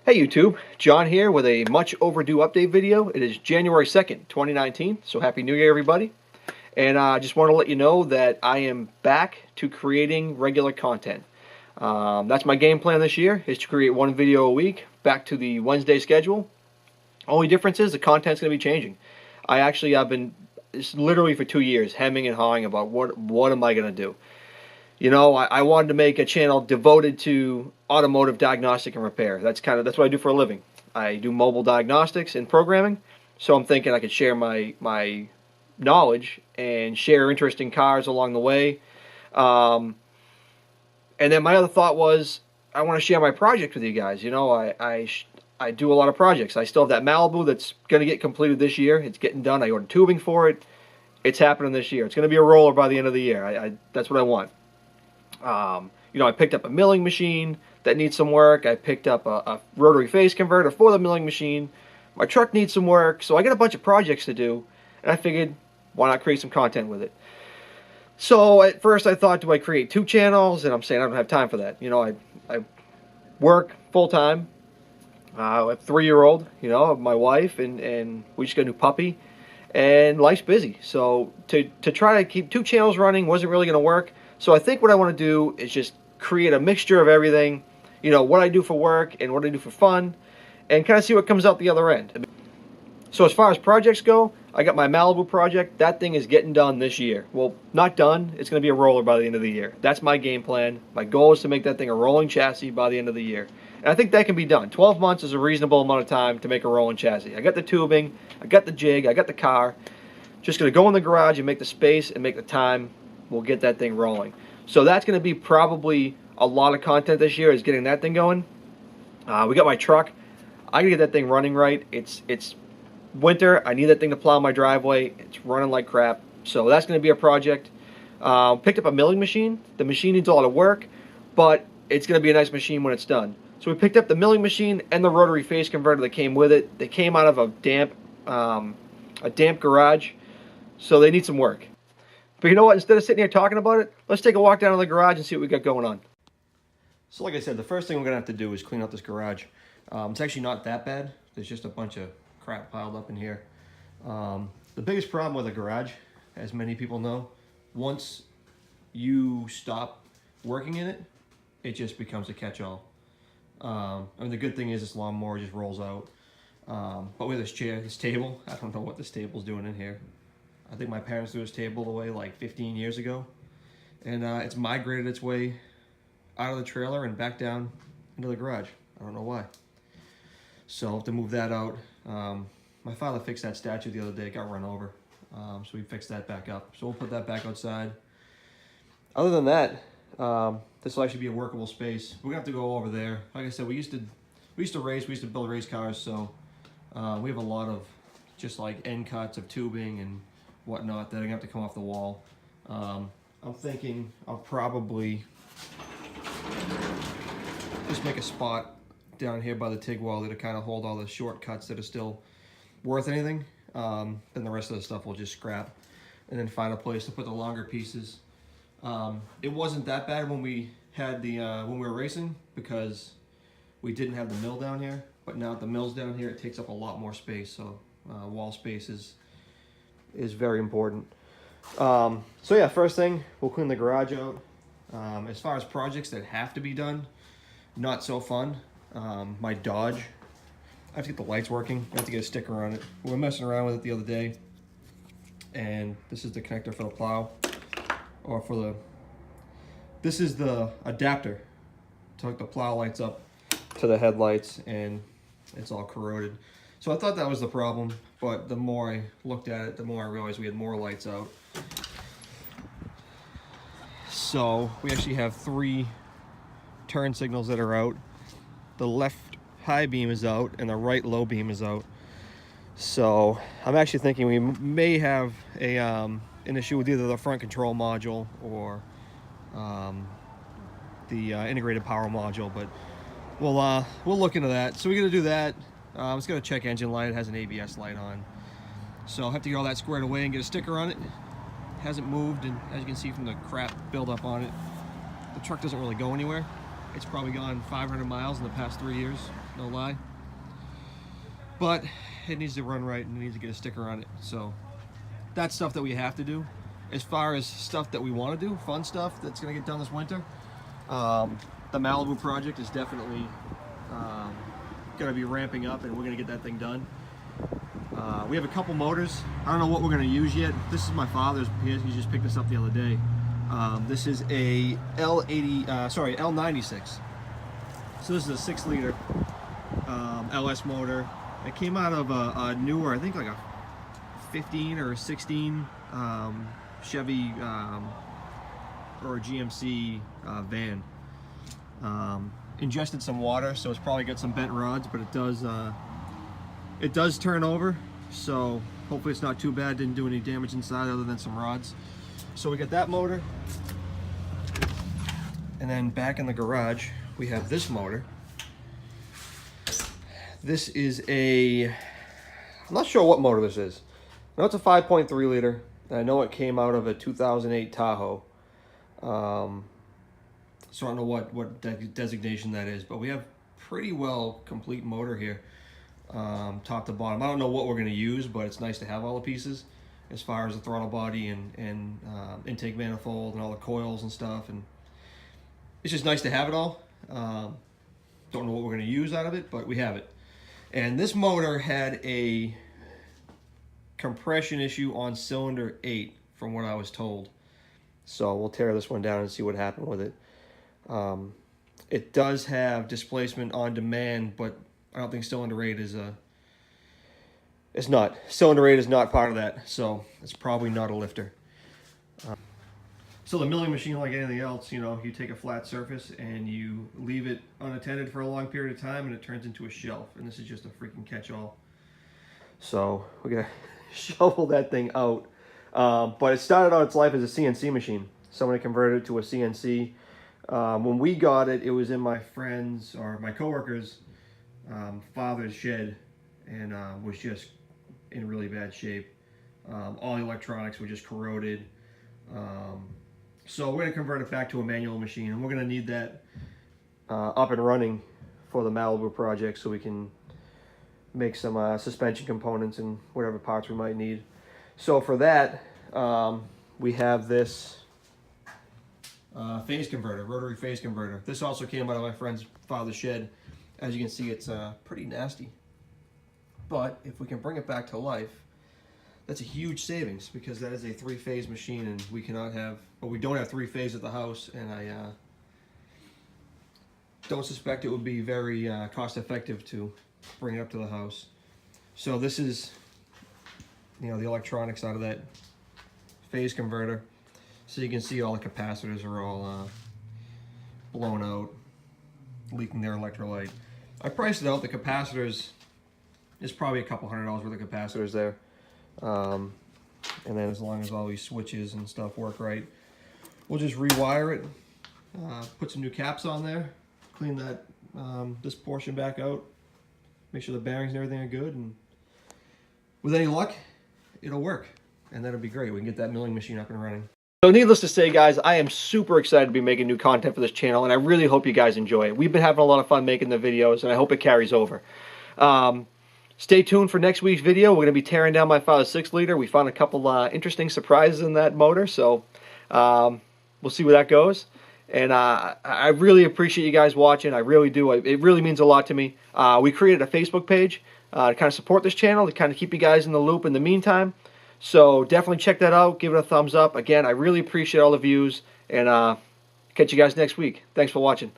Hey YouTube, John here with a much overdue update video. It is January 2nd, 2019, so Happy New Year everybody. And I just want to let you know that I am back to creating regular content. That's my game plan this year, is to create one video a week, back to the Wednesday schedule. Only difference is the content's going to be changing. I've been, it's literally for 2 years, hemming and hawing about what am I going to do. You know, I wanted to make a channel devoted to automotive diagnostic and repair. That's what I do for a living. I do mobile diagnostics and programming, so I'm thinking I could share my knowledge and share interesting cars along the way. And then my other thought was I want to share my project with you guys. You know, I do a lot of projects. I still have that Malibu that's going to get completed this year. It's getting done. I ordered tubing for it. It's happening this year. It's going to be a roller by the end of the year. That's what I want. You know, I picked up a milling machine that needs some work. I picked up a rotary phase converter for the milling machine. My truck needs some work, so I got a bunch of projects to do, and I figured, why not create some content with it? So at first I thought, do I create 2 channels? And I'm saying I don't have time for that. You know, I work full-time. I have a 3-year-old, you know, my wife, and we just got a new puppy, and life's busy. So to try to keep 2 channels running wasn't really going to work. So I think what I want to do is just create a mixture of everything, you know, what I do for work and what I do for fun, and kind of see what comes out the other end. So as far as projects go, I got my Malibu project. That thing is getting done this year. Well, not done. It's going to be a roller by the end of the year. That's my game plan. My goal is to make that thing a rolling chassis by the end of the year. And I think that can be done. 12 months is a reasonable amount of time to make a rolling chassis. I got the tubing, I got the jig, I got the car. Just going to go in the garage and make the space and make the time. We'll get that thing rolling. So that's going to be probably a lot of content this year, is getting that thing going. We got my truck. I gotta get that thing running right. It's winter. I need that thing to plow my driveway. It's running like crap. So that's going to be a project. Picked up a milling machine. The machine needs a lot of work, but it's going to be a nice machine when it's done. So we picked up the milling machine and the rotary phase converter that came with it. They came out of a damp garage, so they need some work. But you know what? Instead of sitting here talking about it, let's take a walk down to the garage and see what we got going on. So like I said, the first thing we're going to have to do is clean out this garage. It's actually not that bad. There's just a bunch of crap piled up in here. The biggest problem with a garage, as many people know, once you stop working in it, it just becomes a catch-all. I mean, the good thing is this lawnmower just rolls out. But with this chair, this table, I don't know what this table's doing in here. I think my parents threw this table away like 15 years ago. And it's migrated its way out of the trailer and back down into the garage. I don't know why. So I'll have to move that out. My father fixed that statue the other day. It got run over. So we fixed that back up. So we'll put that back outside. Other than that, this will actually be a workable space. We're going to have to go over there. Like I said, we used to build race cars, so we have a lot of just like end cuts of tubing and whatnot that are going to have to come off the wall. I'm thinking I'll probably just make a spot down here by the TIG welder to kind of hold all the shortcuts that are still worth anything. Then the rest of the stuff we'll just scrap, and then find a place to put the longer pieces. It wasn't that bad when we had when we were racing, because we didn't have the mill down here. But now that the mill's down here, it takes up a lot more space. So wall space is very important. So yeah, first thing, we'll clean the garage out. As far as projects that have to be done, not so fun. My Dodge, I have to get the lights working. I have to get a sticker on it. We were messing around with it the other day, and this is the connector for the plow, or for the, this is the adapter to hook the plow lights up to the headlights, and it's all corroded. So I thought that was the problem, but the more I looked at it, the more I realized we had more lights out. So we actually have 3 turn signals that are out. The left high beam is out and the right low beam is out. So I'm actually thinking we may have an issue with either the front control module or the integrated power module, but we'll look into that. So we're gonna do that. It's got a check engine light. It has an ABS light on. So I'll have to get all that squared away and get a sticker on it. It hasn't moved, and as you can see from the crap buildup on it, the truck doesn't really go anywhere. It's probably gone 500 miles in the past 3 years, no lie. But it needs to run right and it needs to get a sticker on it. So that's stuff that we have to do. As far as stuff that we want to do, fun stuff that's going to get done this winter, the Malibu project is definitely going to be ramping up, and we're going to get that thing done. We have a couple motors. I don't know what we're going to use yet. This is my father's. He just picked this up the other day. This is a L96. So this is a 6-liter LS motor. It came out of a newer, I think like a 15 or 16 Chevy or a GMC van. Ingested some water, so it's probably got some bent rods, but it does turn over, so hopefully it's not too bad. Didn't do any damage inside other than some rods. So we got that motor, and then back in the garage we have this motor. This is I'm not sure what motor this is. I know it's a 5.3 liter. I know it came out of a 2008 Tahoe. So I don't know what designation that is, but we have pretty well complete motor here, top to bottom. I don't know what we're going to use, but it's nice to have all the pieces as far as the throttle body and intake manifold and all the coils and stuff. And it's just nice to have it all. Don't know what we're going to use out of it, but we have it. And this motor had a compression issue on cylinder 8 from what I was told. So we'll tear this one down and see what happened with it. It does have displacement on demand, but I don't think cylinder 8 is it's not. Cylinder 8 is not part of that, so it's probably not a lifter. So the milling machine, like anything else, you know, you take a flat surface and you leave it unattended for a long period of time and it turns into a shelf. And this is just a freaking catch-all. So we're gonna shovel that thing out. But it started out its life as a CNC machine. Somebody converted it to a CNC. When we got it, it was in my friend's or my coworker's father's shed, and was just in really bad shape. All the electronics were just corroded. So we're going to convert it back to a manual machine, and we're going to need that up and running for the Malibu project so we can make some suspension components and whatever parts we might need. So for that, we have this phase converter, rotary phase converter. This also came out of my friend's father's shed. As you can see, it's pretty nasty. But if we can bring it back to life, that's a huge savings, because that is a 3-phase machine, and we cannot have, well, we don't have 3-phase at the house, and I don't suspect it would be very cost effective to bring it up to the house. So this is, you know, the electronics out of that phase converter. So you can see all the capacitors are all blown out, leaking their electrolyte. I priced it out. The capacitors is probably a couple $100 worth of capacitors there. And then as long as all these switches and stuff work right, we'll just rewire it, put some new caps on there, clean that this portion back out, make sure the bearings and everything are good, and with any luck, it'll work, and that'll be great. We can get that milling machine up and running. So needless to say, guys, I am super excited to be making new content for this channel, and I really hope you guys enjoy it. We've been having a lot of fun making the videos, and I hope it carries over. Stay tuned for next week's video. We're going to be tearing down my father's 6-liter. We found a couple interesting surprises in that motor, so we'll see where that goes. And I really appreciate you guys watching. I really do. It really means a lot to me. We created a Facebook page to kind of support this channel, to kind of keep you guys in the loop in the meantime. So definitely check that out. Give it a thumbs up. Again, I really appreciate all the views. And catch you guys next week. Thanks for watching.